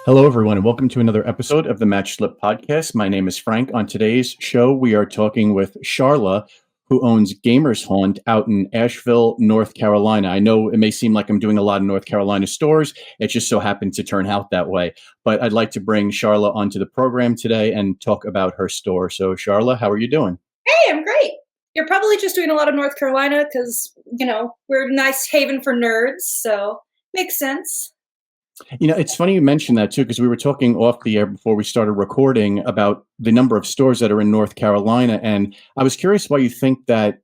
Hello, everyone, and welcome to another episode of the Match Slip podcast. My name is Frank. On today's show, we are talking with Charla, who owns Gamers Haunt out in Asheville, North Carolina. I know it may seem like I'm doing a lot of North Carolina stores. It just so happened to turn out that way. But I'd like to bring Charla onto the program today and talk about her store. So, Charla, how are you doing? Hey, I'm great. You're probably just doing a lot of North Carolina because, we're a nice haven for nerds, so makes sense. It's funny you mentioned that too, because we were talking off the air before we started recording about the number of stores that are in North Carolina. And I was curious why you think that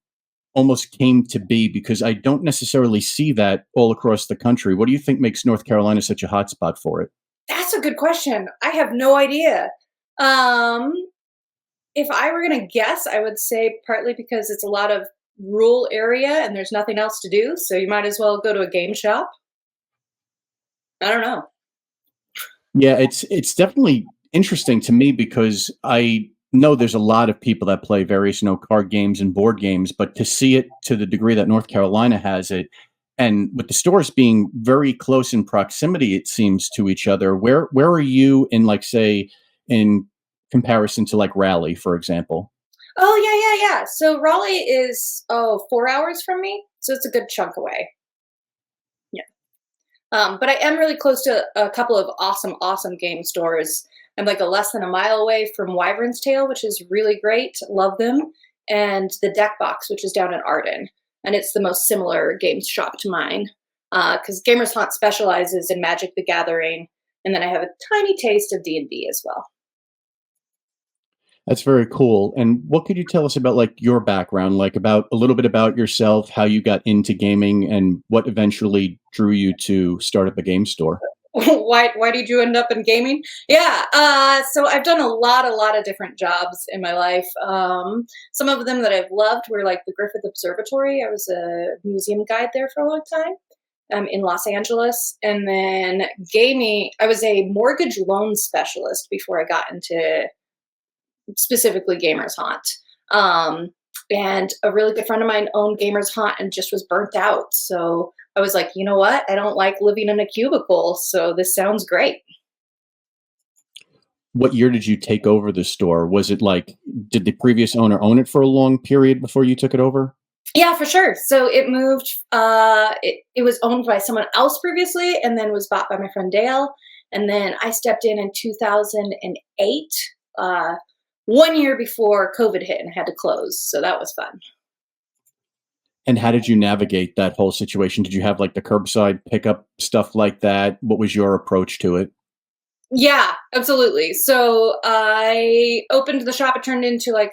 almost came to be, because I don't necessarily see that all across the country. What do you think makes North Carolina such a hotspot for it? That's a good question. I have no idea. Um, if I were going to guess, I would say partly because it's a lot of rural area and there's nothing else to do, so you might as well go to a game shop. I don't know. Yeah, it's definitely interesting to me because I know there's a lot of people that play various, card games and board games, but to see it to the degree that North Carolina has it, and with the stores being very close in proximity, it seems to each other. Where are you in, like, say, in comparison to like Raleigh, for example? Oh, yeah. So Raleigh is, 4 hours from me, so it's a good chunk away. Yeah. But I am really close to a couple of awesome game stores. I'm like a less than a mile away from Wyvern's Tail, which is really great. Love them. And the Deck Box, which is down in Arden. And it's the most similar games shop to mine. Because Gamers Haunt specializes in Magic the Gathering. And then I have a tiny taste of D&D as well. That's very cool. And what could you tell us about like your background, like about a little bit about yourself, how you got into gaming, and what eventually drew you to start up a game store? Why did you end up in gaming? Yeah, so I've done a lot of different jobs in my life. Some of them that I've loved were like the Griffith Observatory. I was a museum guide there for a long time in Los Angeles. And then gaming, I was a mortgage loan specialist before I got into specifically Gamers Haunt. And a really good friend of mine owned Gamers Haunt and just was burnt out. So I was like, you know what? I don't like living in a cubicle. So this sounds great. What year did you take over the store? Was it like, did the previous owner own it for a long period before you took it over? Yeah, for sure. So it moved, it was owned by someone else previously and then was bought by my friend Dale. And then I stepped in 2008, 1 year before COVID hit and had to close. So that was fun. And how did you navigate that whole situation? Did you have like the curbside pickup stuff like that? What was your approach to it? Yeah, absolutely. So I opened the shop. It turned into like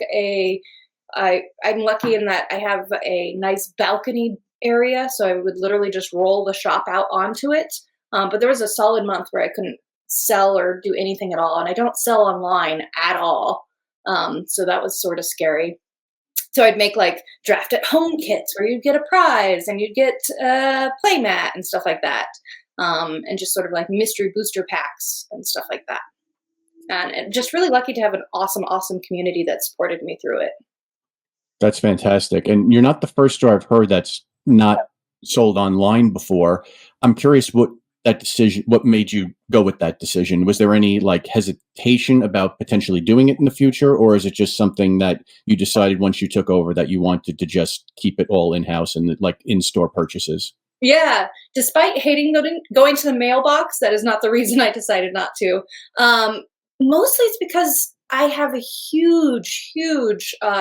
I'm lucky in that I have a nice balcony area. So I would literally just roll the shop out onto it. But there was a solid month where I couldn't sell or do anything at all. And I don't sell online at all. So that was sort of scary. So I'd make like draft at home kits where you'd get a prize and you'd get a play mat and stuff like that. And just sort of like mystery booster packs and stuff like that. And just really lucky to have an awesome community that supported me through it. That's fantastic. And you're not the first store I've heard that's not sold online before. I'm curious what made you go with that decision? Was there any like hesitation about potentially doing it in the future, or is it just something that you decided once you took over that you wanted to just keep it all in-house and like in-store purchases? Yeah, despite hating going to the mailbox, that is not the reason I decided not to. Mostly it's because I have a huge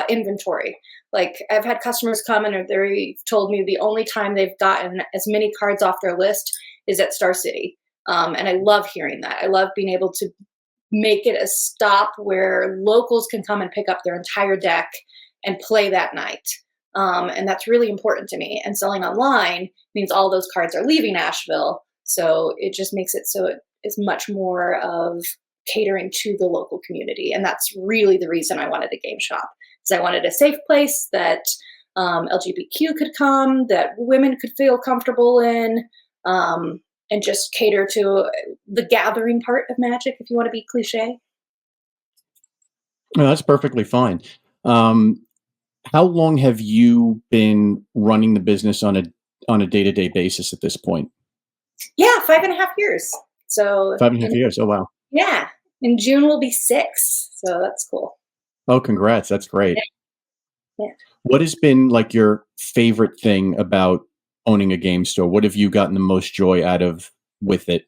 inventory. Like I've had customers come and they've told me the only time they've gotten as many cards off their list is at Star City. And I love hearing that. I love being able to make it a stop where locals can come and pick up their entire deck and play that night. And that's really important to me. And selling online means all those cards are leaving Asheville. So it just makes it so it is much more of catering to the local community. And that's really the reason I wanted a game shop. Because I wanted a safe place that LGBTQ could come, that women could feel comfortable in, and just cater to the gathering part of Magic, if you want to be cliche. No, that's perfectly fine. How long have you been running the business on a day-to-day basis at this point? Yeah, 5.5 years. So, 5.5 years. Oh, wow. yeah, in June will be 6, so that's cool. Oh, congrats. That's Yeah, great. yeah. What has been like your favorite thing about owning a game store? What have you gotten the most joy out of with it?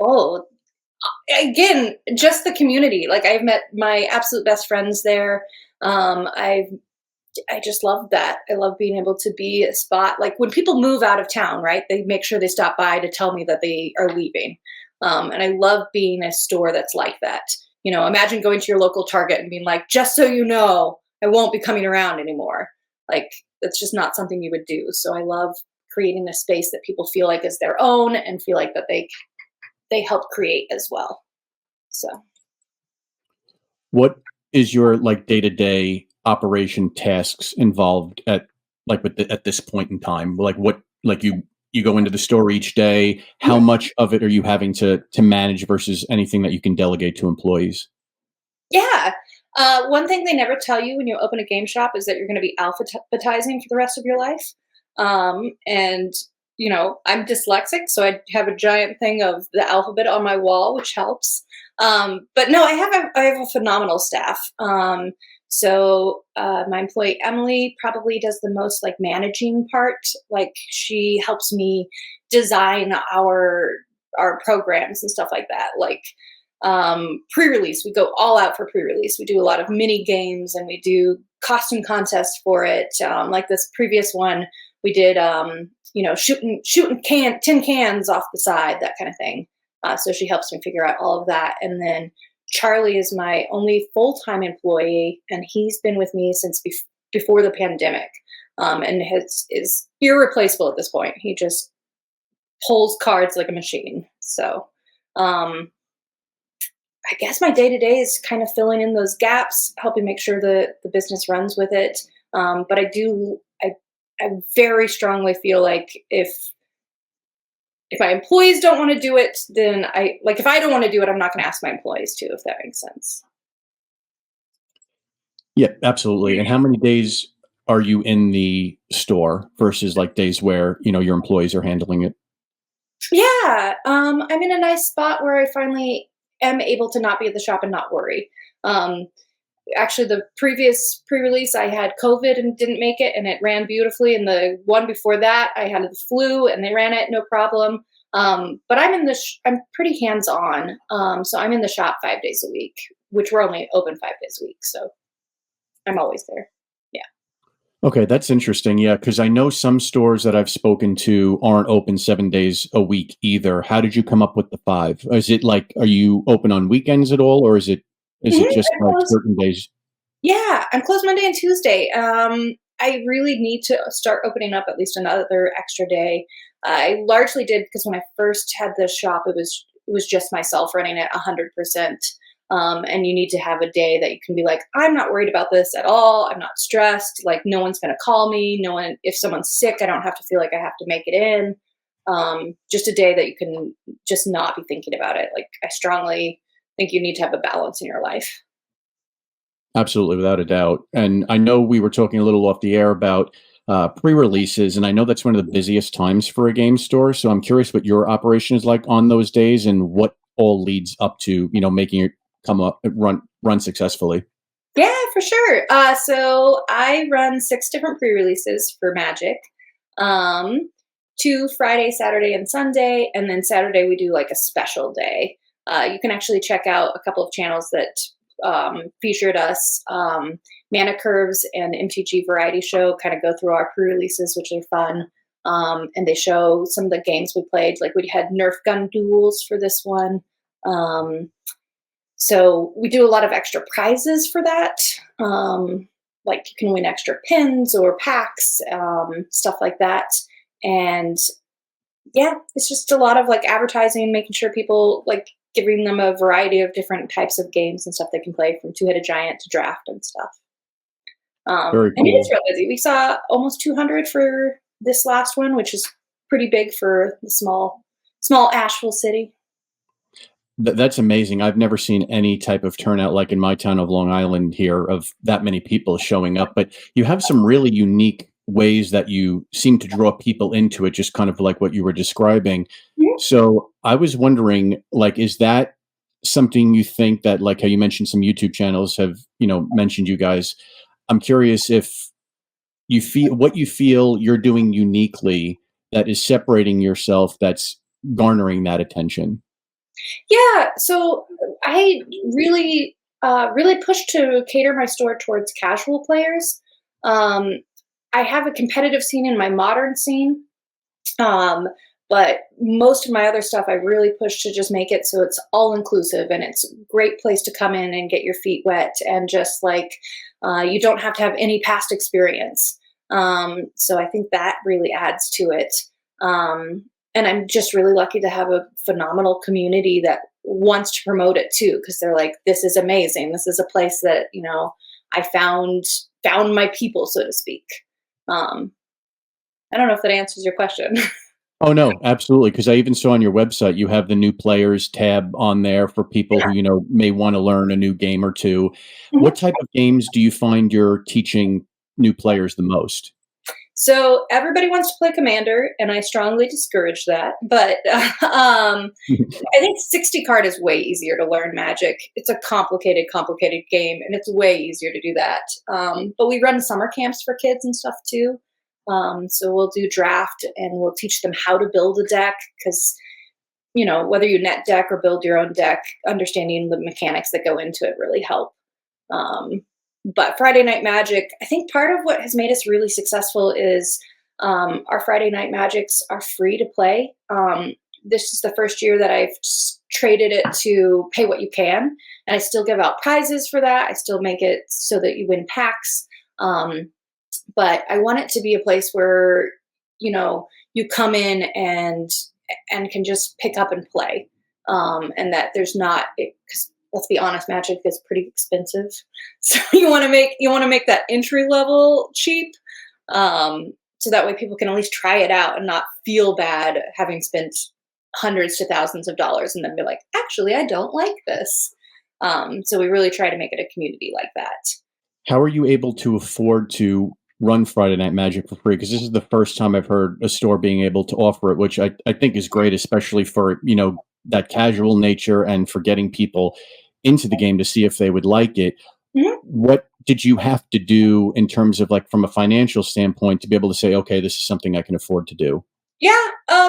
Oh, again, just the community. Like, I've met my absolute best friends there. I just love that. I love being able to be a spot. Like when people move out of town, right? They make sure they stop by to tell me that they are leaving. And I love being a store that's like that. Imagine going to your local Target and being like, just so you know, I won't be coming around anymore. Like that's just not something you would do. So I love creating a space that people feel like is their own and feel like that they help create as well. So What is your like day-to-day operation tasks involved at like at this point in time? Like what like you go into the store each day, how much of it are you having to manage versus anything that you can delegate to employees? yeah. One thing they never tell you when you open a game shop is that you're going to be alphabetizing for the rest of your life. And I'm dyslexic, so I have a giant thing of the alphabet on my wall, which helps. But no, I have a phenomenal staff. So my employee Emily probably does the most like managing part. Like she helps me design our programs and stuff like that. Like pre-release, we go all out for pre-release. We do a lot of mini games and we do costume contests for it. Like this previous one, we did shooting tin cans off the side, that kind of thing. So she helps me figure out all of that. And then Charlie is my only full-time employee, and he's been with me since before the pandemic, and is irreplaceable at this point. He just pulls cards like a machine. So um, I guess my day-to-day is kind of filling in those gaps, helping make sure the business runs with it. But I very strongly feel like if my employees don't want to do it, then if I don't want to do it, I'm not going to ask my employees to, if that makes sense. Yeah, absolutely. And how many days are you in the store versus like days where, your employees are handling it? Yeah, I'm in a nice spot where I finally am able to not be at the shop and not worry. Um, Actually, the previous pre-release, I had COVID and didn't make it, and it ran beautifully. And the one before that, I had the flu, and they ran it no problem. But I'm pretty hands-on, so I'm in the shop 5 days a week, which we're only open 5 days a week, so I'm always there. Yeah. Okay, that's interesting. Yeah, because I know some stores that I've spoken to aren't open 7 days a week either. How did you come up with the five? Is it like, are you open on weekends at all, or is it just I'm like closed. certain days? Yeah, I'm closed Monday and Tuesday. I really need to start opening up at least another extra day. I largely did because when I first had the shop, it was just myself running it 100%. And you need to have a day that you can be like, I'm not worried about this at all. I'm not stressed. Like no one's going to call me. No one, if someone's sick, I don't have to feel like I have to make it in. Just a day that you can just not be thinking about it. Like I strongly think you need to have a balance in your life. Absolutely, without a doubt. And I know we were talking a little off the air about pre-releases, and I know that's one of the busiest times for a game store. So I'm curious what your operation is like on those days, and what all leads up to making it come up run successfully. Yeah, for sure. So I run 6 different pre-releases for Magic. Um, 2 Friday, Saturday, and Sunday, and then Saturday we do like a special day. You can actually check out a couple of channels that featured us. Mana Curves and MTG Variety Show kind of go through our pre-releases, which are fun. And they show some of the games we played. Like we had Nerf gun duels for this one. Um, so we do a lot of extra prizes for that. Like you can win extra pins or packs, stuff like that. And yeah, it's just a lot of like advertising, making sure people like giving them a variety of different types of games and stuff they can play, from Two-Headed Giant to Draft and stuff. Very And it is cool. real busy. We saw almost 200 for this last one, which is pretty big for the small Asheville city. That's amazing. I've never seen any type of turnout like in my town of Long Island here of that many people showing up. But you have some really unique ways that you seem to draw people into it, just kind of like what you were describing. Mhm. So I was wondering, like, is that something you think that, like how you mentioned some YouTube channels have, mentioned you guys? I'm curious if you feel what you feel you're doing uniquely that is separating yourself, that's garnering that attention. Yeah, so I really push to cater my store towards casual players. Um, I have a competitive scene in my modern scene, um, but most of my other stuff I really push to just make it so it's all inclusive and it's a great place to come in and get your feet wet and just like you don't have to have any past experience. So I think that really adds to it. Um, and I'm just really lucky to have a phenomenal community that wants to promote it too, because they're like, this is amazing. This is a place that, I found my people, so to speak. Um, I don't know if that answers your question. Oh no, absolutely. Because I even saw on your website you have the new players tab on there for people who may want to learn a new game or two. Mhm. What type of games do you find you're teaching new players the most? So everybody wants to play Commander, and I strongly discourage that. But I think 60 card is way easier to learn Magic. It's a complicated game, and it's way easier to do that. But we run summer camps for kids and stuff too. So we'll do draft, and we'll teach them how to build a deck because whether you net deck or build your own deck, understanding the mechanics that go into it really help. Um, but Friday Night Magic, I think part of what has made us really successful is our Friday Night Magics are free to play. This is the first year that I've traded it to pay what you can, and I still give out prizes for that. I still make it so that you win packs. But I want it to be a place where you come in and can just pick up and play, and that there's not because let's be honest, Magic is pretty expensive. So you want to make that entry level cheap, so that way people can at least try it out and not feel bad having spent hundreds to thousands of dollars and then be like, actually, I don't like this. So we really try to make it a community like that. How are you able to afford to run Friday Night Magic for free? Because this is the first time I've heard a store being able to offer it, which I think is great, especially for, that casual nature and for getting people into the game to see if they would like it. Mhm. What did you have to do in terms of like from a financial standpoint to be able to say, okay, this is something I can afford to do? Yeah,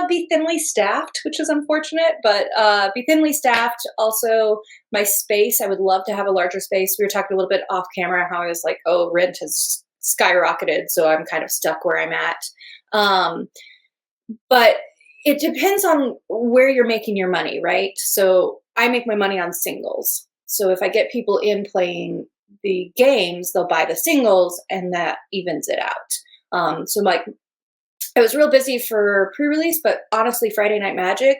be thinly staffed, which is unfortunate, but be thinly staffed. Also, my space, I would love to have a larger space. We were talking a little bit off camera how I was like, oh, rent has skyrocketed, so I'm kind of stuck where I'm at. Um, but it depends on where you're making your money, right? So I make my money on singles. So if I get people in playing the games, they'll buy the singles, and that evens it out. So like I was real busy for pre-release, but honestly, Friday Night Magic,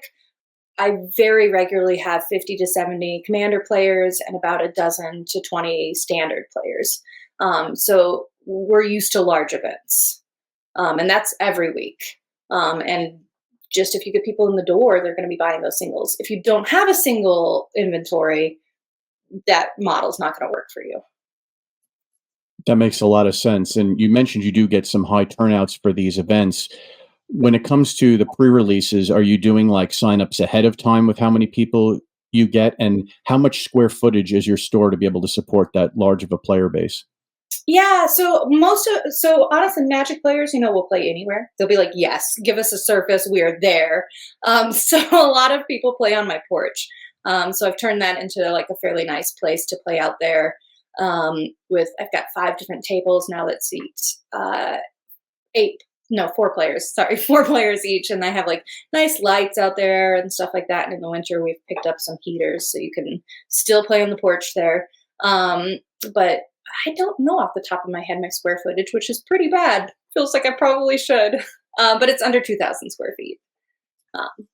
I very regularly have 50 to 70 commander players and about a dozen to 20 standard players. So we're used to large events, and that's every week. And just if you get people in the door, they're going to be buying those singles. If you don't have a single inventory, that model's not going to work for you. That makes a lot of sense. And you mentioned you do get some high turnouts for these events. When it comes to the pre-releases, are you doing like signups ahead of time with how many people you get, and how much square footage is your store to be able to support that large of a player base? Yeah, so honestly, Magic players, will play anywhere. They'll be like, "Yes, give us a surface, we are there." So a lot of people play on my porch. So I've turned that into like a fairly nice place to play out there. With I've got 5 different tables now that seat eight, no, 4 players. Sorry, 4 players each, and I have like nice lights out there and stuff like that. And in the winter, we've picked up some heaters so you can still play on the porch there. But I don't know off the top of my head my square footage, which is pretty bad. Feels like I probably should, but it's under 2,000 square feet. Um,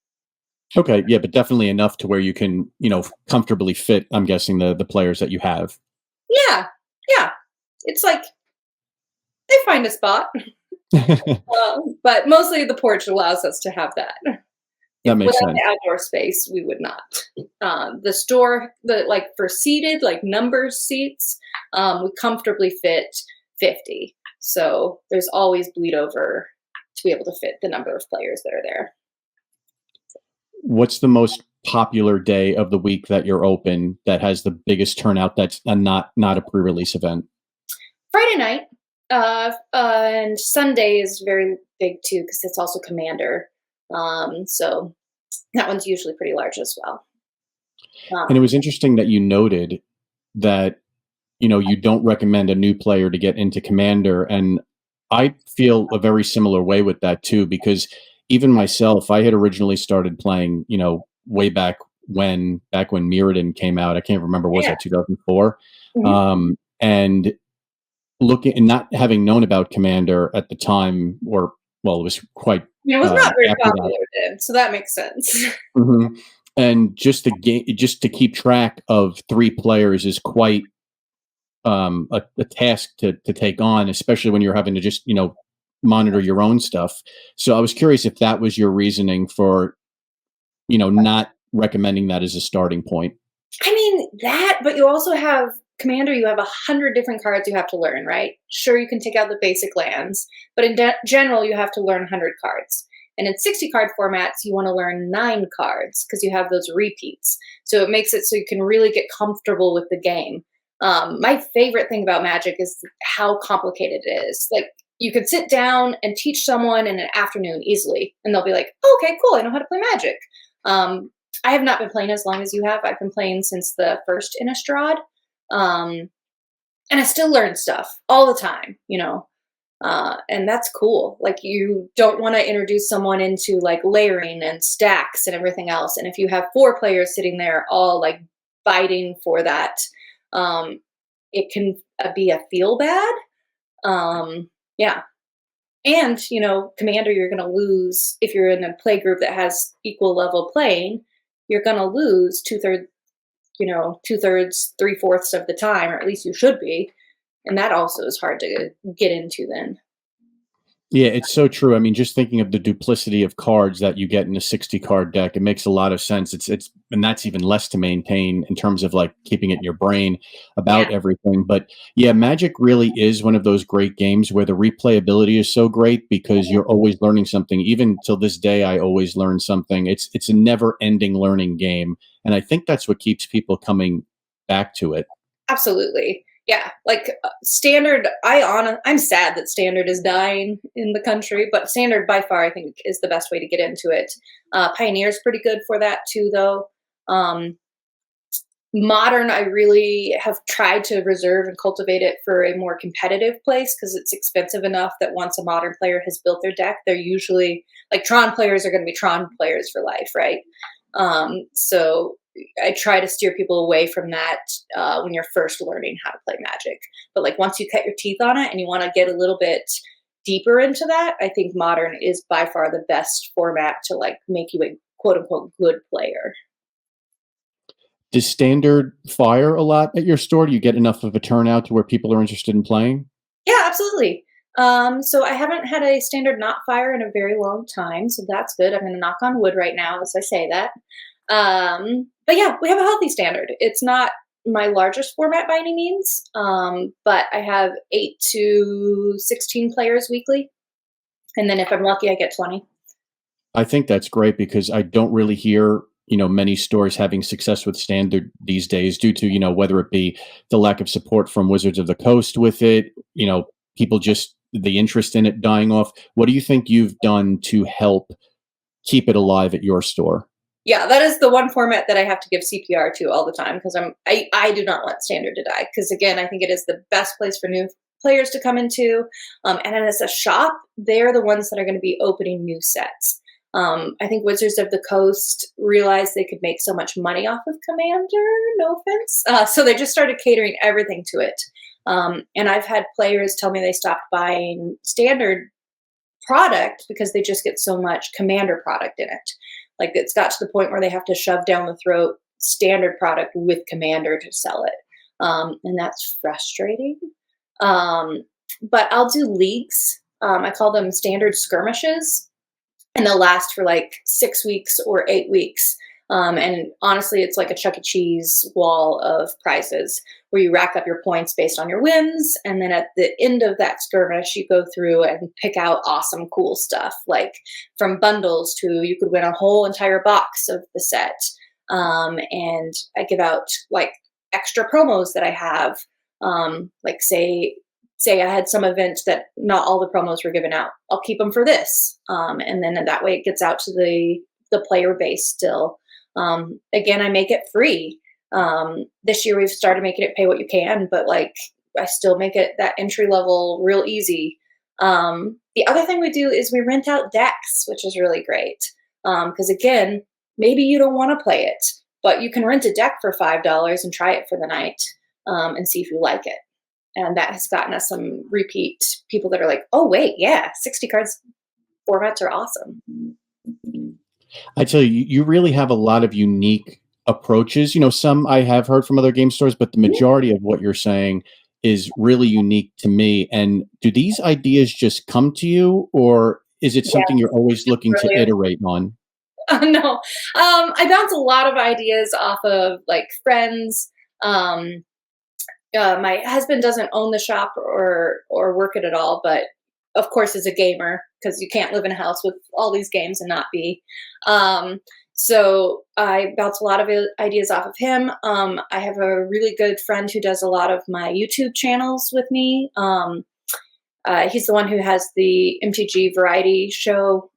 Okay, yeah, but definitely enough to where you can, comfortably fit, I'm guessing, the players that you have. yeah, yeah. It's like they find a spot, That but mostly the porch allows us to have that. If makes without sense. the outdoor space, we would not. The store, the like for seated, like number seats, we comfortably fit 50. So there's always bleed over to be able to fit the number of players that are there. What's the most popular day of the week that you're open that has the biggest turnout that's not a pre-release event? Friday night, and Sunday is very big too because it's also Commander. So that one's usually pretty large as well. And it Um, was interesting that you noted that, you don't recommend a new player to get into Commander. And I feel a very similar way with that too, because even myself, I had originally started playing, way back when Mirrodin came out. I can't remember, was yeah. that 2004? Mhm. And looking and not having known about Commander at the time, or well, it was quite It was not very after that. popular then, so that makes sense. Mhm. And just to keep track of three players is quite a task to take on, especially when you're having to just monitor your own stuff. So I was curious if that was your reasoning for not recommending that as a starting point. I mean, that, but you also have Commander, you have 100 different cards you have to learn, right? Sure, you can take out the basic lands, but in general, you have to learn 100 cards. And in 60 card formats, you want to learn 9 cards because you have those repeats. So it makes it so you can really get comfortable with the game. My favorite thing about Magic is how complicated it is. Like, you could sit down and teach someone in an afternoon easily, and they'll be like, oh, okay, cool, I know how to play Magic. Um, I have not been playing as long as you have. I've been playing since the first Innistrad. Um, and I still learn stuff all the time. And that's cool. Like, you don't want to introduce someone into like layering and stacks and everything else. And if you have 4 players sitting there all like fighting for that, um, it can be a feel bad. Yeah. And, Commander, you're going to lose if you're in a play group that has equal level playing. You're going to lose two-thirds, three-fourths of the time, or at least you should be. And that also is hard to get into then. Yeah, it's so true. I mean, just thinking of the duplicity of cards that you get in a 60 card deck, it makes a lot of sense. And that's even less to maintain in terms of like keeping it in your brain Yeah, about everything. But yeah, Magic really is one of those great games where the replayability is so great because you're always learning something. Even till this day, I always learn something. It's a never ending learning game. And I think that's what keeps people coming back to it. absolutely. Yeah, like standard. I'm sad that standard is dying in the country, but standard by far I think is the best way to get into it. Pioneer's pretty good for that too, though. Um, Modern, I really have tried to reserve and cultivate it for a more competitive place because it's expensive enough that once a modern player has built their deck, they're usually like Tron players are going to be Tron players for life, right? So I try to steer people away from that when you're first learning how to play Magic. But like once you cut your teeth on it and you want to get a little bit deeper into that, I think Modern is by far the best format to like make you a quote unquote good player. Does standard fire a lot at your store? Do you get enough of a turnout to where people are interested in playing? Yeah, absolutely. So I haven't had a standard not fire in a very long time, so that's good. I'm going to knock on wood right now as I say that. But yeah, we have a healthy standard. It's not my largest format by any means, but I have 8 to 16 players weekly, and then if I'm lucky, I get 20. I think that's great because I don't really hear, many stores having success with standard these days due to, whether it be the lack of support from Wizards of the Coast with it, people just the interest in it dying off. What do you think you've done to help keep it alive at your store? Yeah, that is the one format that I have to give CPR to all the time because I do not want standard to die because again I think it is the best place for new players to come into, and as a shop they're the ones that are going to be opening new sets. I think Wizards of the Coast realized they could make so much money off of Commander. No offense, so they just started catering everything to it. And I've had players tell me they stopped buying standard product because they just get so much Commander product in it. Like it's got to the point where they have to shove down the throat standard product with Commander to sell it, and that's frustrating. But I'll do leagues. I call them standard skirmishes, and they'll last for like 6 weeks or 8 weeks. And honestly, it's like a Chuck E. Cheese wall of prizes where you rack up your points based on your wins. And then at the end of that skirmish, you go through and pick out awesome, cool stuff, like from bundles to you could win a whole entire box of the set. And I give out like extra promos that I have. Like say I had some event that not all the promos were given out. I'll keep them for this. And then that way it gets out to the player base still. Again, I make it free. This year we've started making it pay what you can, but like I still make it that entry level real easy. The other thing we do is we rent out decks, which is really great. Because again, maybe you don't want to play it, but you can rent a deck for $5 and try it for the night, and see if you like it. And that has gotten us some repeat people that are like, oh wait, yeah, 60 cards formats are awesome. I tell you, you really have a lot of unique approaches. Some I have heard from other game stores, but the majority of what you're saying is really unique to me. And do these ideas just come to you, or is it something you're always looking to Brilliant. iterate on? No, I bounce a lot of ideas off of like friends. My husband doesn't own the shop or work it at all, but of course is a gamer because you can't live in a house with all these games and not be. So I bounce a lot of ideas off of him. I have a really good friend who does a lot of my YouTube channels with me. He's the one who has the MTG Variety Show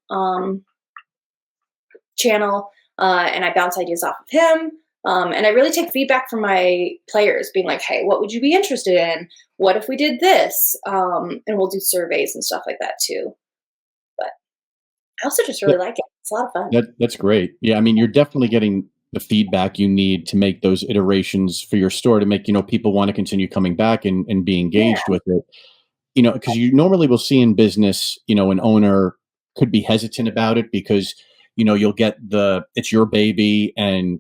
channel, and I bounce ideas off of him. And I really take feedback from my players, being like, hey, what would you be interested in? What if we did this? And we'll do surveys and stuff like that too. But I also just really like it. It's a lot of fun. That's great. Yeah, I mean, you're definitely getting the feedback you need to make those iterations for your store to make, people want to continue coming back and be engaged with it. Because you normally will see in business, an owner could be hesitant about it because, you'll get it's your baby and,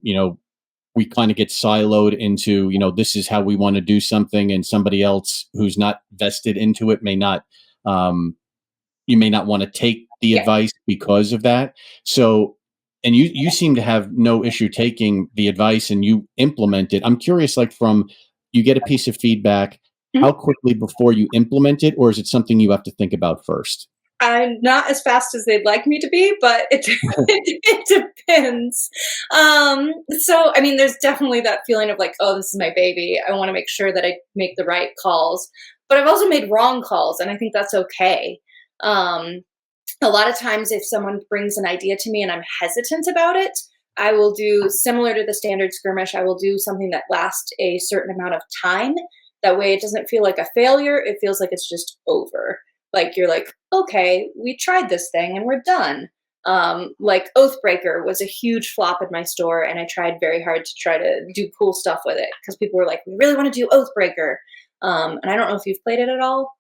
we kind of get siloed into, this is how we want to do something, and somebody else who's not vested into it may not, you may not want to take the advice because of that. So, and you seem to have no issue taking the advice and you implement it. I'm curious, like you get a piece of feedback, how quickly before you implement it, or is it something you have to think about first? I'm not as fast as they'd like me to be, but it depends. So, I mean, there's definitely that feeling of like, oh, this is my baby. I want to make sure that I make the right calls. But I've also made wrong calls, and I think that's okay. A lot of times, if someone brings an idea to me and I'm hesitant about it, I will do similar to the standard skirmish. I will do something that lasts a certain amount of time. That way, it doesn't feel like a failure. It feels like it's just over. Like you're like, okay, we tried this thing and we're done. Like Oathbreaker was a huge flop in my store, and I tried very hard to try to do cool stuff with it because people were like, we really want to do Oathbreaker. And I don't know if you've played it at all.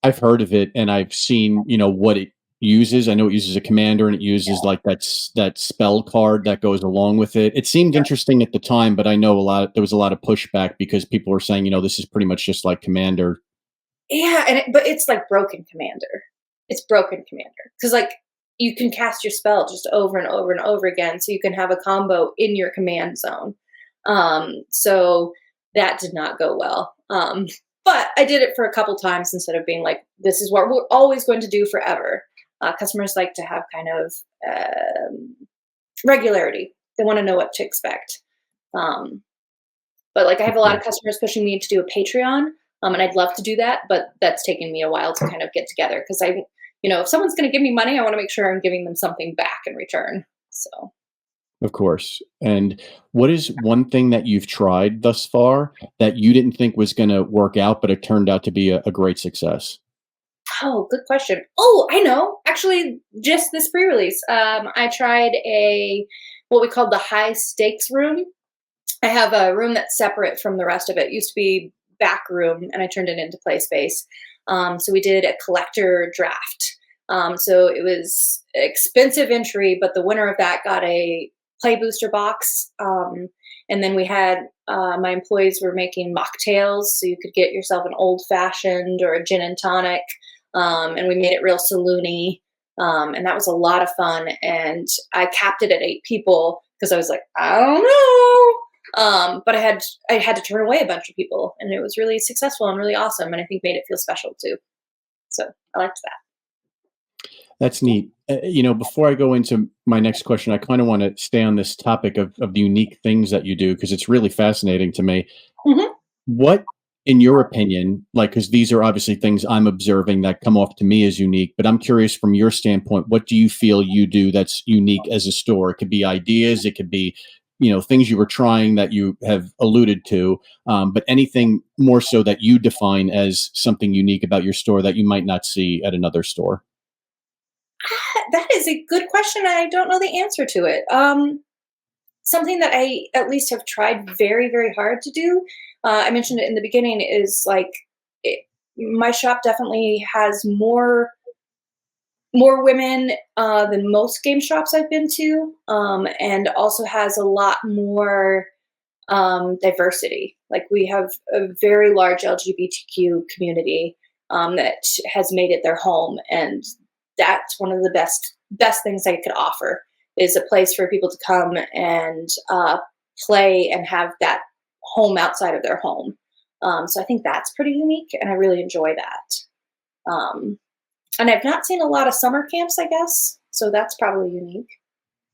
I've heard of it and I've seen, what it uses. I know it uses a commander and it uses like that spell card that goes along with it. It seemed interesting at the time, but I know there was a lot of pushback because people were saying, this is pretty much just like commander. Yeah, but it's like broken commander. It's broken commander because like you can cast your spell just over and over and over again, so you can have a combo in your command zone. So that did not go well. But I did it for a couple times instead of being like, this is what we're always going to do forever. Customers like to have kind of regularity. They want to know what to expect. But like I have a lot of customers pushing me to do a Patreon. And I'd love to do that, but that's taken me a while to kind of get together because if someone's going to give me money, I want to make sure I'm giving them something back in return. So, of course. And what is one thing that you've tried thus far that you didn't think was going to work out, but it turned out to be a great success? Oh, good question. Oh, I know. Actually, just this pre-release, I tried what we called the high stakes room. I have a room that's separate from the rest of it. It used to be back room, and I turned it into play space. So we did a collector draft. So it was expensive entry, but the winner of that got a play booster box. And then we had my employees were making mocktails, so you could get yourself an old fashioned or a gin and tonic. And we made it real saloony. And that was a lot of fun. And I capped it at 8 people because I was like, I don't know. But I had to turn away a bunch of people, and it was really successful and really awesome, and I think made it feel special too. So I liked that. That's neat. Before I go into my next question, I kind of want to stay on this topic of the unique things that you do because it's really fascinating to me. Hmm. What, in your opinion, like, because these are obviously things I'm observing that come off to me as unique, but I'm curious from your standpoint, what do you feel you do that's unique as a store? It could be ideas, it could be, things you were trying that you have alluded to, but anything more so that you define as something unique about your store that you might not see at another store. That is a good question. I don't know the answer to it. Something that I at least have tried very, very hard to do. I mentioned it in the beginning. Is like it, my shop definitely has more women than most game shops I've been to, and also has a lot more diversity. Like we have a very large LGBTQ community that has made it their home, and that's one of the best things I could offer is a place for people to come and play and have that home outside of their home. So I think that's pretty unique, and I really enjoy that. And I've not seen a lot of summer camps, I guess, so that's probably unique.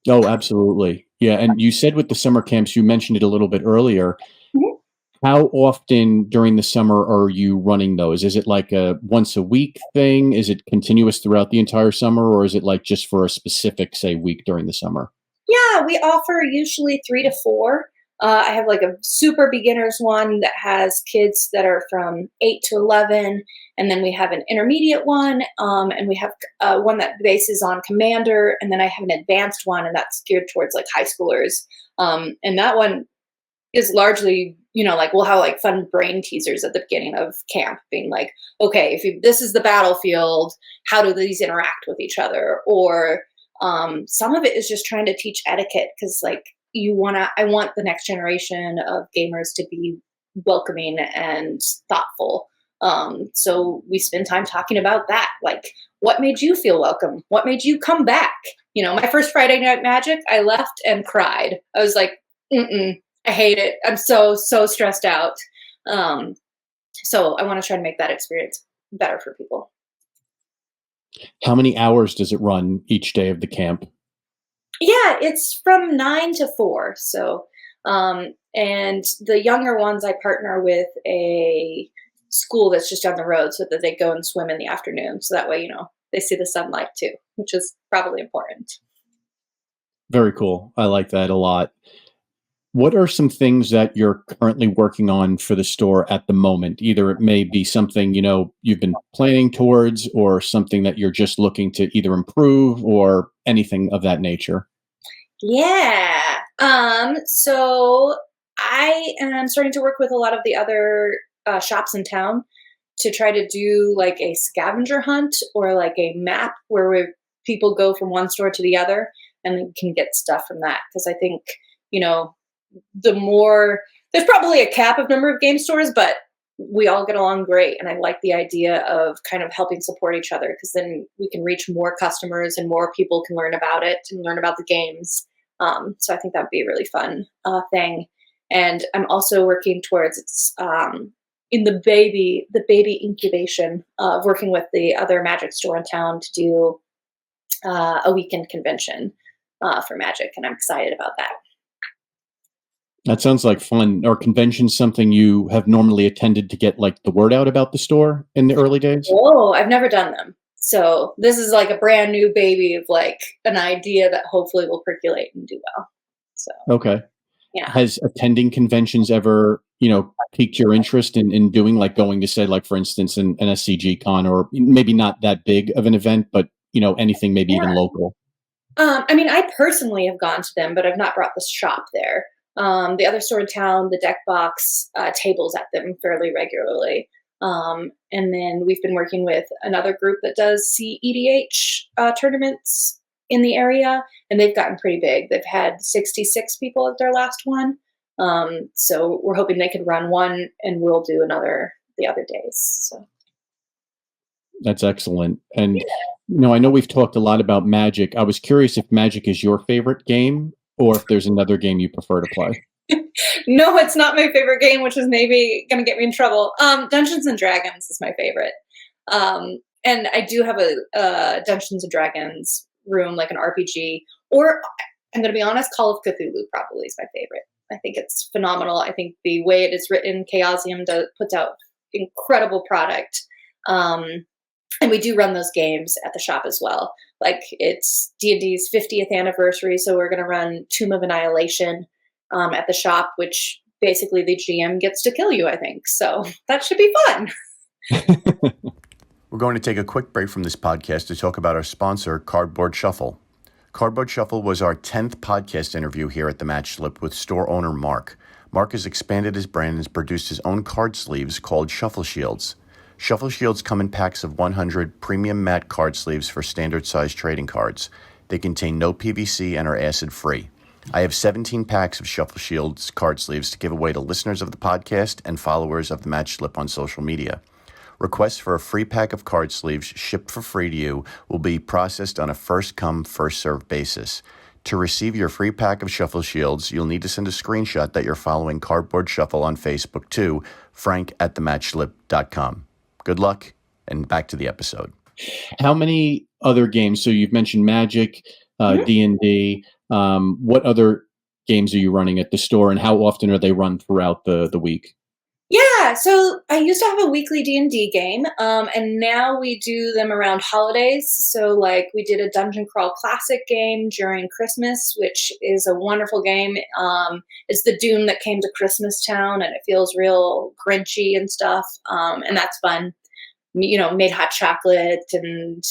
Oh, absolutely. Yeah. And you said with the summer camps, you mentioned it a little bit earlier. Mhm. How often during the summer are you running those? Is it like a once a week thing? Is it continuous throughout the entire summer, or is it like just for a specific, say, week during the summer? Yeah, we offer usually 3 to 4. I have like a super beginners one that has kids that are from 8 to 11, and then we have an intermediate one, and we have one that bases on Commander, and then I have an advanced one, and that's geared towards like high schoolers. And that one is largely, like we'll have like fun brain teasers at the beginning of camp, being like, okay, this is the battlefield, how do these interact with each other? Or some of it is just trying to teach etiquette because, like, I want the next generation of gamers to be welcoming and thoughtful. So we spend time talking about that. Like, what made you feel welcome? What made you come back? My first Friday Night Magic, I left and cried. I was like, mm-mm, I hate it. I'm so stressed out. Um, so I want to try to make that experience better for people. How many hours does it run each day of the camp? Yeah, it's from 9 to 4. So, and the younger ones, I partner with a school that's just down the road so that they go and swim in the afternoon. So that way, they see the sunlight too, which is probably important. Very cool. I like that a lot. What are some things that you're currently working on for the store at the moment? Either it may be something, you've been planning towards or something that you're just looking to either improve or anything of that nature. Yeah. So I am starting to work with a lot of the other shops in town to try to do like a scavenger hunt or like a map where people go from one store to the other and then can get stuff from that. Because I think, you know, the more there's probably a cap of number of game stores, but we all get along great. And I like the idea of kind of helping support each other because then we can reach more customers and more people can learn about it and learn about the games. So I think that would be a really fun thing. And I'm also working towards in the baby incubation of working with the other Magic store in town to do a weekend convention for Magic, and I'm excited about that. That sounds like fun. Are conventions something you have normally attended to get like the word out about the store in the early days? Oh, I've never done them. So this is like a brand new baby of like an idea that hopefully will percolate and do well. So Okay. yeah. Has attending conventions ever, piqued your interest in doing like going to say like for instance an SCG con or maybe not that big of an event, but anything maybe even Yeah. local? I mean, I personally have gone to them, but I've not brought the shop there. The other store in town, the deck box, tables at them fairly regularly. And then we've been working with another group that does CEDH tournaments in the area, and they've gotten pretty big. They've had 66 people at their last one. So we're hoping they could run one, and we'll do another the other days. So That's excellent. And I know we've talked a lot about Magic. I was curious if Magic is your favorite game or if there's another game you prefer to play. No, it's not my favorite game, which is maybe going to get me in trouble. Dungeons and Dragons is my favorite. And I do have a Dungeons and Dragons room, like an RPG. Or I'm going to be honest, Call of Cthulhu probably is my favorite. I think it's phenomenal. I think the way it is written, Chaosium puts out incredible product. And we do run those games at the shop as well. Like it's D&D's 50th anniversary, so we're going to run Tomb of Annihilation at the shop, which basically the GM gets to kill you, I think. So that should be fun. We're going to take a quick break from this podcast to talk about our sponsor, Cardboard Shuffle. Cardboard Shuffle was our 10th podcast interview here at the Match Slip with store owner Mark. Mark has expanded his brand and has produced his own card sleeves called Shuffle Shields. Shuffle Shields come in packs of 100 premium matte card sleeves for standard size trading cards. They contain no PVC and are acid-free. I have 17 packs of Shuffle Shields card sleeves to give away to listeners of the podcast and followers of the Match Slip on social media. Requests for a free pack of card sleeves shipped for free to you will be processed on a first-come, first-served basis. To receive your free pack of Shuffle Shields, you'll need to send a screenshot that you're following Cardboard Shuffle on Facebook to frank@thematchslip.com. Good luck, and back to the episode. How many other games? So you've mentioned Magic, D&D. What other games are you running at the store, and how often are they run throughout the week? Yeah, so I used to have a weekly D&D game, and now we do them around holidays. So like we did a Dungeon Crawl Classic game during Christmas, which is a wonderful game. It's the Doom that came to Christmas Town, and it feels real grinchy and stuff, and that's fun. Made hot chocolate and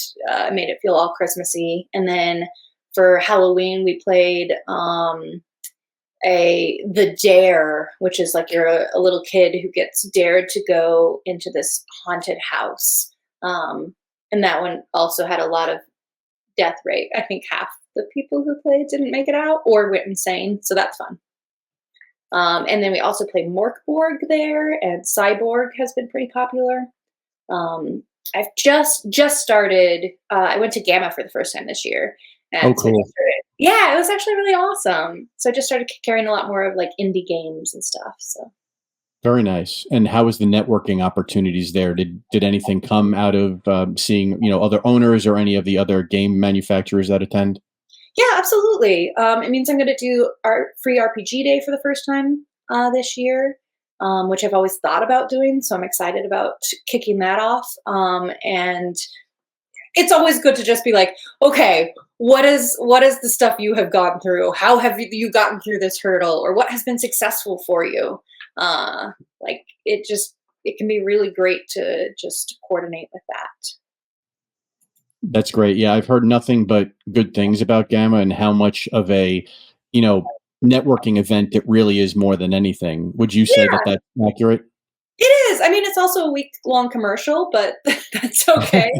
made it feel all Christmassy. And then for Halloween, we played the Dare, which is like you're a little kid who gets dared to go into this haunted house. And that one also had a lot of death rate. I think half the people who played didn't make it out or went insane. So that's fun. And then we also played Morkborg there, and Cyborg has been pretty popular. I've just started. I went to Gamma for the first time this year. And cool. Yeah, it was actually really awesome. So I just started carrying a lot more of like indie games and stuff. So very nice. And how was the networking opportunities there? Did anything come out of seeing other owners or any of the other game manufacturers that attend? Yeah, absolutely. It means I'm going to do our free RPG day for the first time this year. Which I've always thought about doing. So I'm excited about kicking that off. And it's always good to just be like, okay, what is the stuff you have gone through? How have you gotten through this hurdle, or what has been successful for you? It can be really great to just coordinate with that. That's great. Yeah, I've heard nothing but good things about Gamma and how much of a, networking event it really is more than anything. Would you say that that's accurate? It is. I mean, it's also a week-long commercial, but that's okay.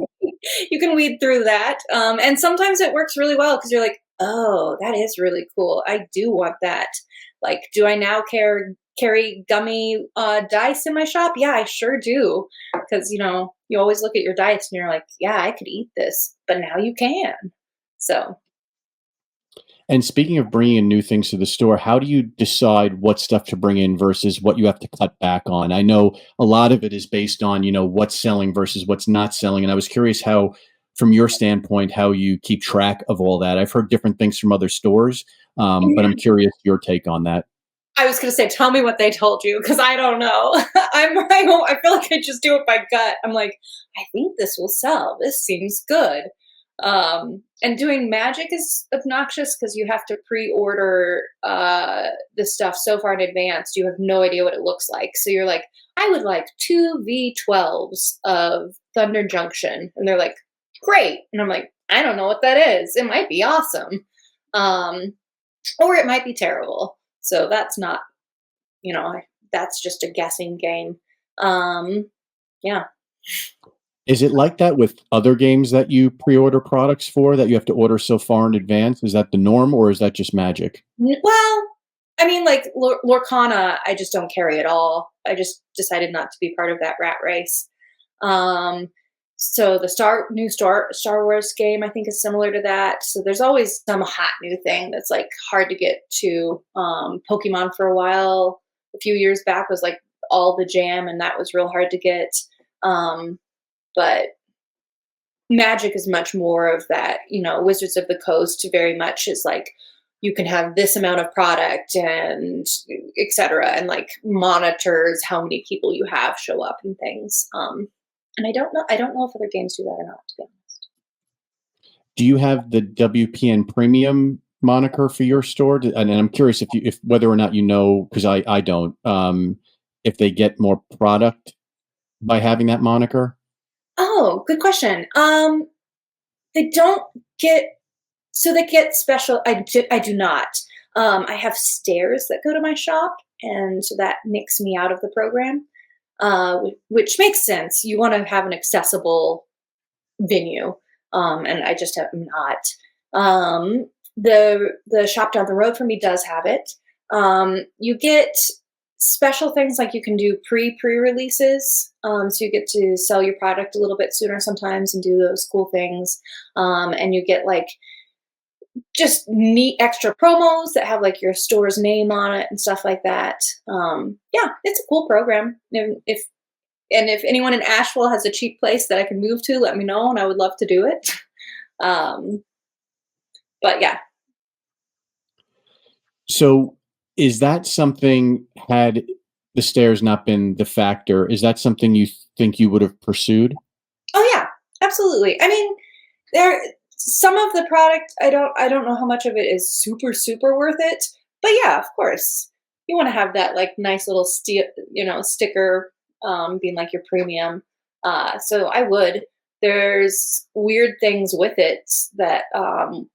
You can weed through that. And sometimes it works really well because you're like, oh, that is really cool. I do want that. Like, do I now carry gummy dice in my shop? Yeah, I sure do. Because, you always look at your dice and you're like, yeah, I could eat this, but now you can. So. And speaking of bringing in new things to the store, how do you decide what stuff to bring in versus what you have to cut back on? I know a lot of it is based on, what's selling versus what's not selling. And I was curious how, from your standpoint, how you keep track of all that. I've heard different things from other stores, but I'm curious your take on that. I was going to say, tell me what they told you, because I don't know. I feel like I just do it by gut. I'm like, I think this will sell. This seems good. And doing Magic is obnoxious because you have to pre-order the stuff so far in advance. You have no idea what it looks like. So you're like, I would like 2 V12s of Thunder Junction. And they're like, great. And I'm like, I don't know what that is. It might be awesome. Or it might be terrible. So that's not, that's just a guessing game. Yeah. Is it like that with other games that you pre-order products for that you have to order so far in advance? Is that the norm, or is that just Magic? Well, I mean, like Lorcana, I just don't carry at all. I just decided not to be part of that rat race. So the Star Wars game, I think, is similar to that. So there's always some hot new thing that's like hard to get to. Pokemon for a while, a few years back, was like all the jam, and that was real hard to get. But Magic is much more of that. Wizards of the Coast very much is like you can have this amount of product and etc. and like monitors how many people you have show up and things. And I don't know if other games do that or not, to be honest. Do you have the WPN Premium moniker for your store? And I'm curious if whether or not because I don't. If they get more product by having that moniker. Oh, good question. They don't get. So they get special. I do not. I have stairs that go to my shop, and so that nicks me out of the program. Which makes sense. You want to have an accessible venue, and I just am not. The shop down the road from me does have it. You get special things like you can do pre-releases, so you get to sell your product a little bit sooner sometimes and do those cool things, and you get like just neat extra promos that have like your store's name on it and stuff like that. Yeah, it's a cool program. If anyone in Asheville has a cheap place that I can move to, let me know, and I would love to do it. But yeah. So is that something, had the stairs not been the factor, is that something you think you would have pursued? Oh yeah, absolutely. I mean, some of the product, I don't know how much of it is super, super worth it, but yeah, of course, you want to have that like nice little sticker, being like your premium. So I would. There's weird things with it that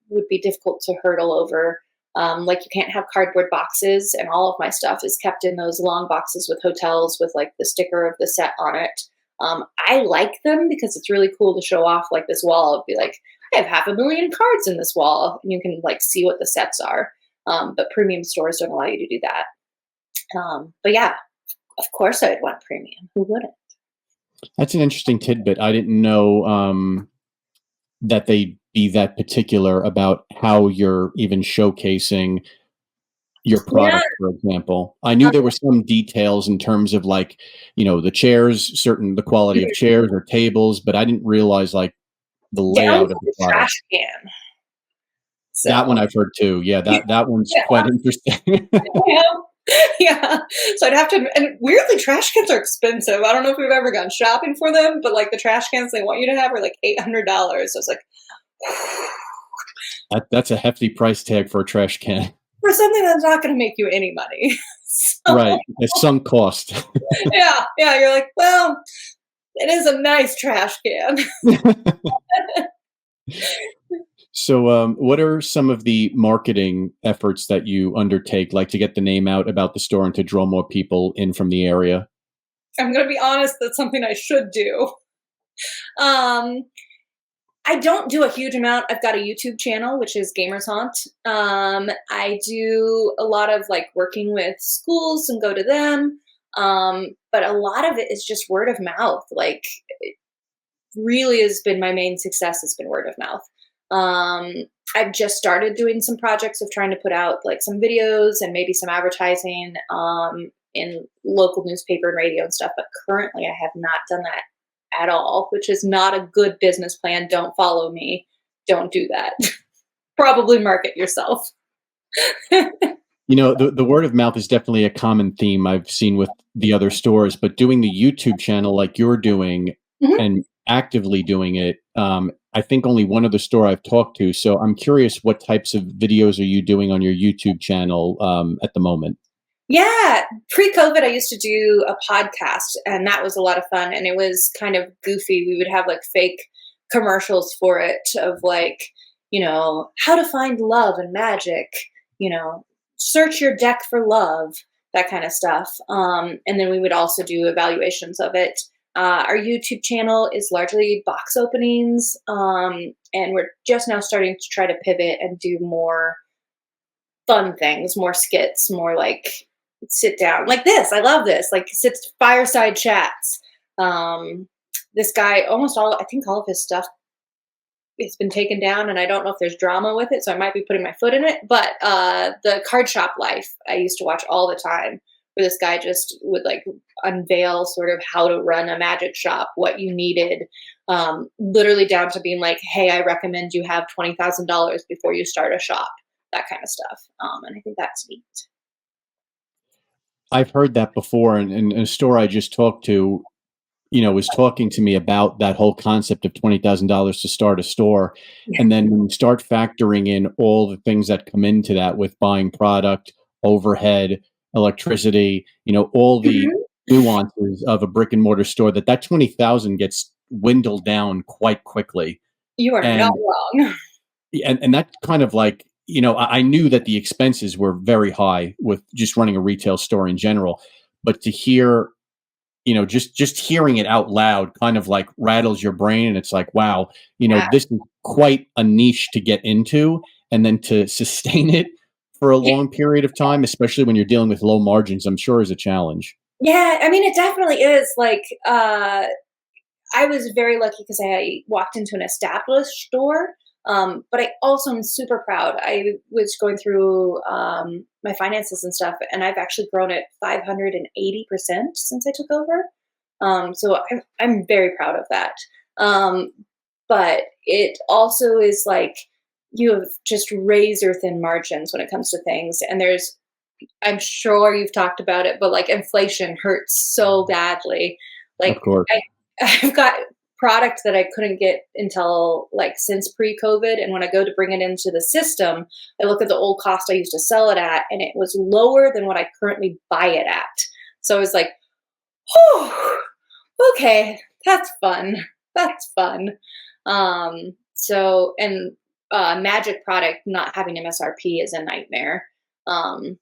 would be difficult to hurdle over. Like you can't have cardboard boxes, and all of my stuff is kept in those long boxes with hotels with like the sticker of the set on it. I like them because it's really cool to show off like this wall of be like, I have 500,000 cards in this wall, and you can like see what the sets are. But premium stores don't allow you to do that. But yeah, of course I'd want premium. Who wouldn't? That's an interesting tidbit. I didn't know that they'd be that particular about how you're even showcasing your product, for example. I knew there were some details in terms of like, the chairs, the quality of chairs or tables, but I didn't realize like the layout of the product. Trash can. So. That one I've heard too. Yeah, that one's quite interesting. Yeah. So I'd have to, and weirdly, trash cans are expensive. I don't know if we've ever gone shopping for them, but like the trash cans they want you to have are like $800. So I was like, that's a hefty price tag for a trash can. For something that's not going to make you any money. So, right. A sunk cost. Yeah. You're like, well, it is a nice trash can. So what are some of the marketing efforts that you undertake, like to get the name out about the store and to draw more people in from the area? I'm going to be honest, that's something I should do. I don't do a huge amount. I've got a YouTube channel, which is Gamers Haunt. I do a lot of like working with schools and go to them. But a lot of it is just word of mouth. Like it really has been my main success has been word of mouth. I've just started doing some projects of trying to put out like some videos and maybe some advertising, in local newspaper and radio and stuff. But currently I have not done that at all, which is not a good business plan. Don't follow me. Don't do that. Probably market yourself. The word of mouth is definitely a common theme I've seen with the other stores, but doing the YouTube channel like you're doing and actively doing it, I think only one other store I've talked to. So I'm curious, what types of videos are you doing on your YouTube channel at the moment? Yeah, pre-COVID, I used to do a podcast, and that was a lot of fun. And it was kind of goofy. We would have like fake commercials for it of like, how to find love and magic, search your deck for love, that kind of stuff. And then we would also do evaluations of it. Our YouTube channel is largely box openings, and we're just now starting to try to pivot and do more fun things, more skits, more like sit down like this. I love this, like fireside chats. this guy, I think all of his stuff it's been taken down, and I don't know if there's drama with it, so I might be putting my foot in it. But the Card Shop Life, I used to watch all the time, where this guy just would like unveil sort of how to run a magic shop, what you needed, literally down to being like, "Hey, I recommend you have $20,000 before you start a shop," that kind of stuff. And I think that's neat. I've heard that before, and a store I just talked to, was talking to me about that whole concept of $20,000 to start a store. Yeah. And then when you start factoring in all the things that come into that with buying product, overhead, electricity, all the Mhm. nuances of a brick and mortar store, that 20,000 gets dwindled down quite quickly. You are not And wrong. and that kind of like, I knew that the expenses were very high with just running a retail store in general, but to hear, just hearing it out loud kind of like rattles your brain. And it's like, wow, Yeah. this is quite a niche to get into, and then to sustain it for a long period of time, especially when you're dealing with low margins, I'm sure is a challenge. Yeah, I mean, it definitely is. Like, I was very lucky because I walked into an established store, but I also am super proud. I was going through my finances and stuff, and I've actually grown it 580% since I took over. So I'm very proud of that. Um, but it also is like you have just razor thin margins when it comes to things, and I'm sure you've talked about it, but like inflation hurts so badly. Of Like course. I've got product that I couldn't get until like since pre-COVID. And when I go to bring it into the system, I look at the old cost I used to sell it at, and it was lower than what I currently buy it at. So I was like, oh, okay, that's fun. That's fun. And Magic product not having MSRP is a nightmare. Um,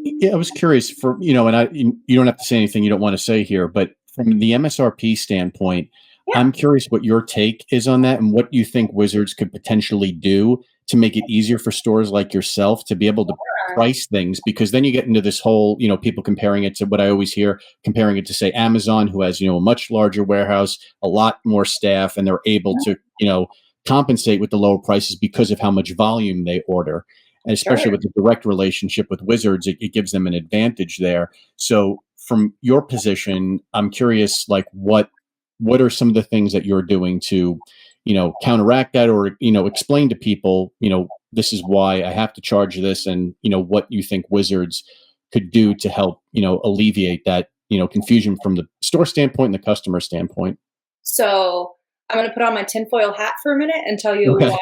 Yeah, I was curious for, and you don't have to say anything you don't want to say here, but from the MSRP standpoint, yeah. I'm curious what your take is on that and what you think Wizards could potentially do to make it easier for stores like yourself to be able to price things, because then you get into this whole, people comparing it to what I always hear, comparing it to say Amazon, who has, a much larger warehouse, a lot more staff, and they're able to, compensate with the lower prices because of how much volume they order. And especially Sure. with the direct relationship with Wizards, it gives them an advantage there. So from your position, I'm curious, like what are some of the things that you're doing to, counteract that, or, explain to people, this is why I have to charge this, and, what you think Wizards could do to help, alleviate that, confusion from the store standpoint and the customer standpoint. So I'm going to put on my tinfoil hat for a minute and tell you Okay.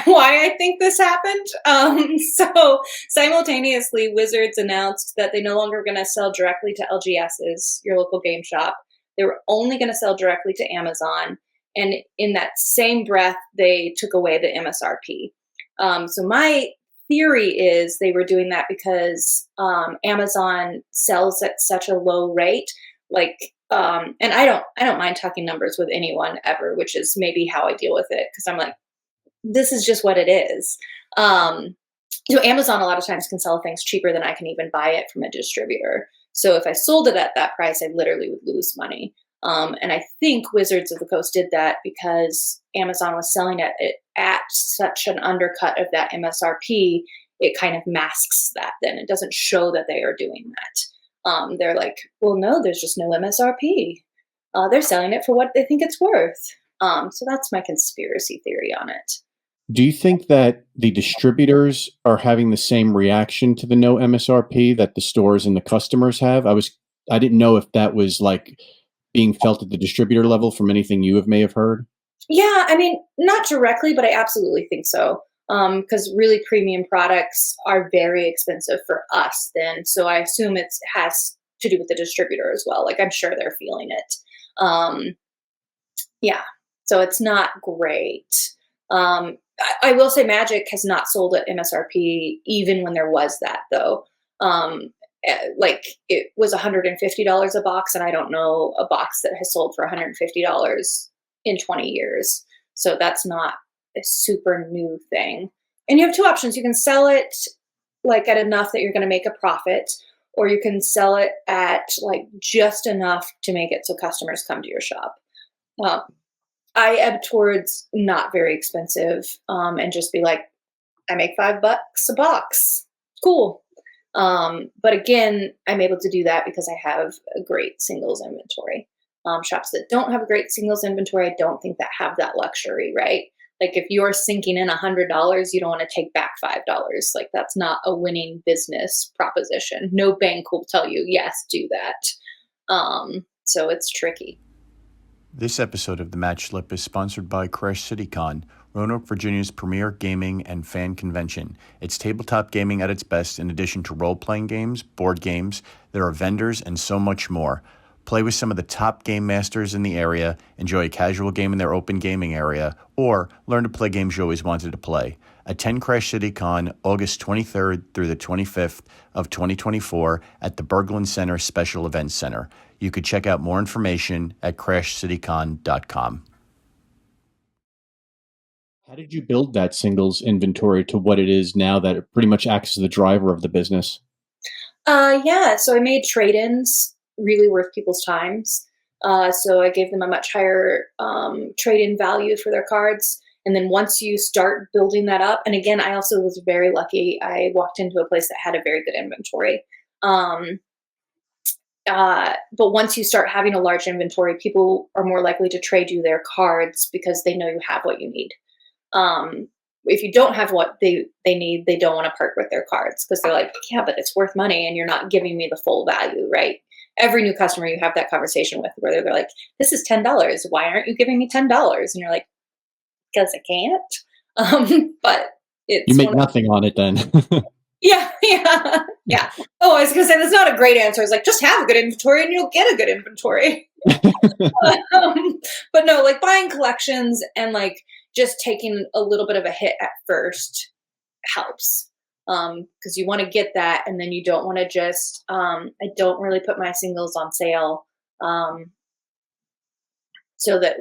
why I think this happened. So simultaneously, Wizards announced that they no longer were going to sell directly to LGS's, your local game shop. They were only going to sell directly to Amazon. And in that same breath, they took away the MSRP. So my theory is they were doing that because Amazon sells at such a low rate. Like, and I don't mind talking numbers with anyone ever, which is maybe how I deal with it, because I'm like, this is just what it is. So Amazon a lot of times can sell things cheaper than I can even buy it from a distributor. So if I sold it at that price, I literally would lose money. And I think Wizards of the Coast did that because Amazon was selling it at such an undercut of that MSRP. It kind of masks that. Then it doesn't show that they are doing that. They're like, well, no, there's just no MSRP. They're selling it for what they think it's worth. So that's my conspiracy theory on it. Do you think that the distributors are having the same reaction to the no MSRP that the stores and the customers have? I didn't know if that was like being felt at the distributor level from anything you may have heard. Yeah, I mean, not directly, but I absolutely think so. Because really premium products are very expensive for us then. So I assume it has to do with the distributor as well. Like I'm sure they're feeling it. Um, yeah, so it's not great. I will say Magic has not sold at MSRP even when there was that though. Like it was $150 a box, and I don't know a box that has sold for $150 in 20 years. So that's not a super new thing. And you have two options. You can sell it like at enough that you're going to make a profit, or you can sell it at like just enough to make it so customers come to your shop. Uh, I ebb towards not very expensive, and just be like, I make $5 a box. Cool. But again, I'm able to do that because I have a great singles inventory. Shops that don't have a great singles inventory, I don't think that have that luxury, right? Like if you're sinking in $100, you don't want to take back $5. Like that's not a winning business proposition. No bank will tell you, yes, do that. So it's tricky. This episode of The Match Slip is sponsored by Crash CityCon, Roanoke, Virginia's premier gaming and fan convention. It's tabletop gaming at its best in addition to role-playing games, board games, there are vendors, and so much more. Play with some of the top game masters in the area, enjoy a casual game in their open gaming area, or learn to play games you always wanted to play. Attend Crash CityCon August 23rd through the 25th of 2024 at the Berglund Center Special Events Center. You could check out more information at crashcitycon.com. How did you build that singles inventory to what it is now that it pretty much acts as the driver of the business? Yeah, so I made trade-ins really worth people's times. So I gave them a much higher trade-in value for their cards. And then once you start building that up, and again, I also was very lucky. I walked into a place that had a very good inventory. But once you start having a large inventory, people are more likely to trade you their cards because they know you have what you need. If you don't have what they need, they don't want to part with their cards because they're like, yeah, but it's worth money and you're not giving me the full value, right? Every new customer you have that conversation with where they're like, this is $10. Why aren't you giving me $10? And you're like, because I can't. But it's You make nothing on it then. yeah. Oh, I was gonna say that's not a great answer. It's like just have a good inventory and you'll get a good inventory. But no, like buying collections and like just taking a little bit of a hit at first helps. Because you want to get that, and then you don't want to just. I don't really put my singles on sale, so that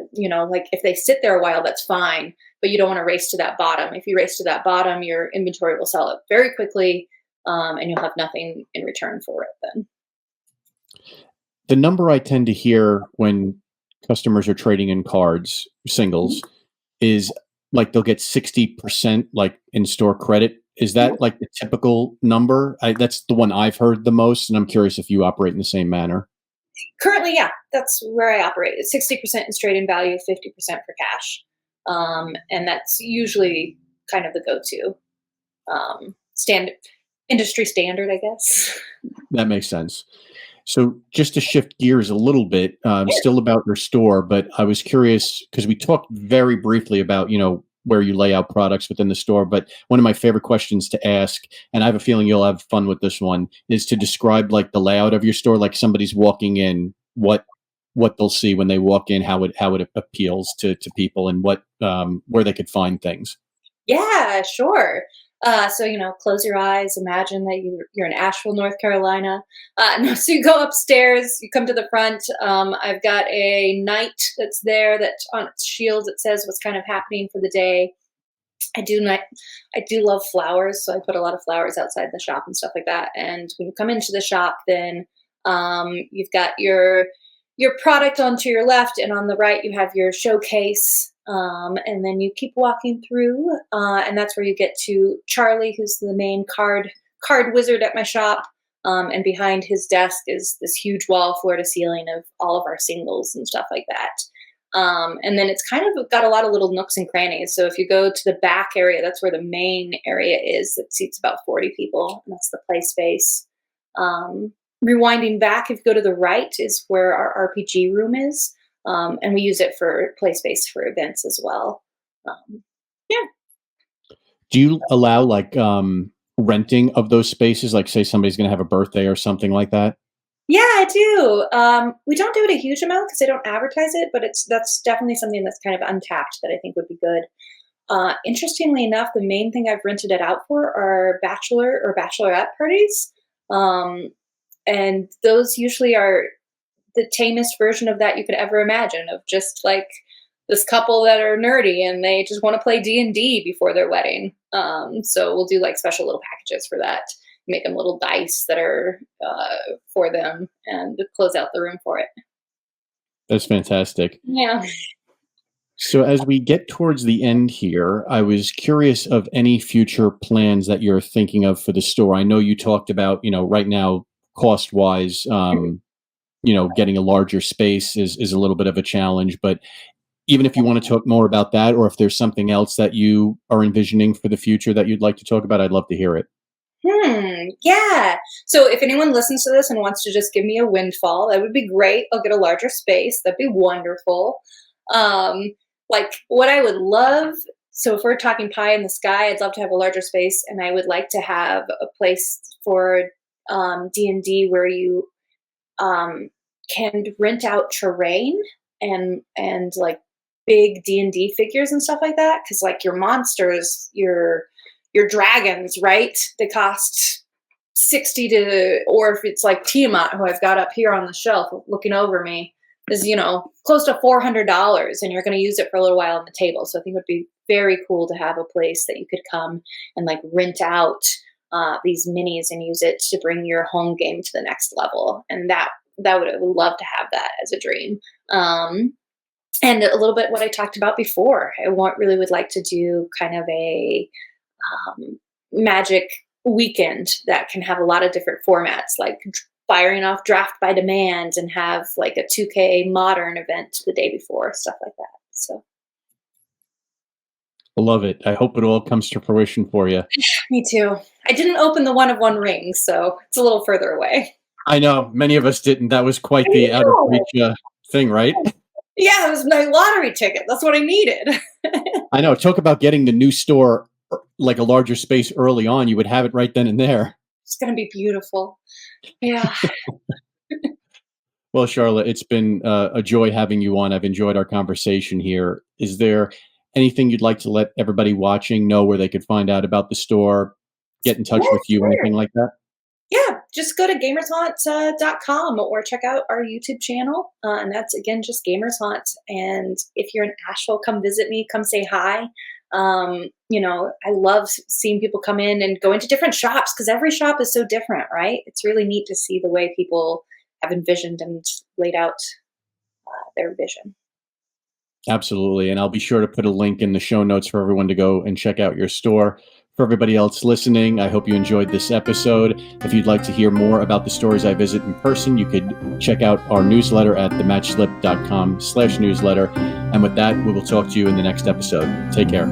like if they sit there a while, that's fine. But you don't want to race to that bottom. If you race to that bottom, your inventory will sell it very quickly, and you'll have nothing in return for it then. The number I tend to hear when customers are trading in cards, singles, is like they'll get 60% like in-store credit. Is that like the typical number? That's the one I've heard the most, and I'm curious if you operate in the same manner. Currently, yeah, that's where I operate. It's 60% in trade-in value, 50% for cash. And that's usually kind of the go-to industry standard, I guess. That makes sense. So just to shift gears a little bit, still about your store, but I was curious because we talked very briefly about, where you lay out products within the store. But one of my favorite questions to ask, and I have a feeling you'll have fun with this one, is to describe like the layout of your store, like somebody's walking in, what they'll see when they walk in, how it appeals to people, and what where they could find things. Yeah, sure. So, close your eyes, imagine that you're in Asheville, North Carolina. No, so you go upstairs, you come to the front. I've got a knight that's there that on its shield, it says what's kind of happening for the day. I do love flowers, so I put a lot of flowers outside the shop and stuff like that. And when you come into the shop, then you've got your product onto your left, and on the right you have your showcase. And then you keep walking through, and that's where you get to Charlie, who's the main card wizard at my shop. And behind his desk is this huge wall, floor to ceiling, of all of our singles and stuff like that. And then it's kind of got a lot of little nooks and crannies. So if you go to the back area, that's where the main area is. It seats about 40 people, and that's the play space. Rewinding back, if you go to the right, is where our RPG room is. And we use it for play space for events as well. Yeah. Do you allow like renting of those spaces? Like say somebody's going to have a birthday or something like that? Yeah, I do. We don't do it a huge amount because I don't advertise it, but that's definitely something that's kind of untapped that I think would be good. Interestingly enough, the main thing I've rented it out for are bachelor or bachelorette parties. And those usually are the tamest version of that you could ever imagine, of just like this couple that are nerdy and they just want to play D&D before their wedding. So we'll do like special little packages for that, make them little dice that are for them, and close out the room for it. That's fantastic. Yeah. So as we get towards the end here, I was curious of any future plans that you're thinking of for the store. I know you talked about, right now, cost wise, getting a larger space is a little bit of a challenge, but even if you want to talk more about that, or if there's something else that you are envisioning for the future that you'd like to talk about, I'd love to hear it. Yeah. So if anyone listens to this and wants to just give me a windfall, that would be great. I'll get a larger space. That'd be wonderful. Like what I would love. So if we're talking pie in the sky, I'd love to have a larger space, and I would like to have a place for D&D where you can rent out terrain and like big D&D figures and stuff like that. Cause like your monsters, your dragons, right? They cost 60 to, or if it's like Tiamat, who I've got up here on the shelf looking over me, is, close to $400, and you're going to use it for a little while on the table. So I think it would be very cool to have a place that you could come and like rent out these minis and use it to bring your home game to the next level. And I would love to have that as a dream. And a little bit what I talked about before. I really would like to do kind of a Magic weekend that can have a lot of different formats, like firing off Draft by Demand and have like a 2K Modern event the day before, stuff like that. So I love it. I hope it all comes to fruition for you. Me too. I didn't open the 1 of 1 ring, so it's a little further away. I know many of us didn't. That was quite the out of reach thing, right? Yeah, it was my lottery ticket. That's what I needed. I know. Talk about getting the new store, like a larger space early on. You would have it right then and there. It's going to be beautiful. Yeah. Well, Charla, it's been a joy having you on. I've enjoyed our conversation here. Is there anything you'd like to let everybody watching know where they could find out about the store, get in touch with you, sure. anything like that? Yeah, just go to gamershaunt.com or check out our YouTube channel. And that's, again, just Gamers Haunt. And if you're in Asheville, come visit me, come say hi. I love seeing people come in and go into different shops because every shop is so different, right? It's really neat to see the way people have envisioned and laid out their vision. Absolutely. And I'll be sure to put a link in the show notes for everyone to go and check out your store. For everybody else listening, I hope you enjoyed this episode. If you'd like to hear more about the stores I visit in person, you could check out our newsletter at thematchslip.com/newsletter. And with that, we will talk to you in the next episode. Take care.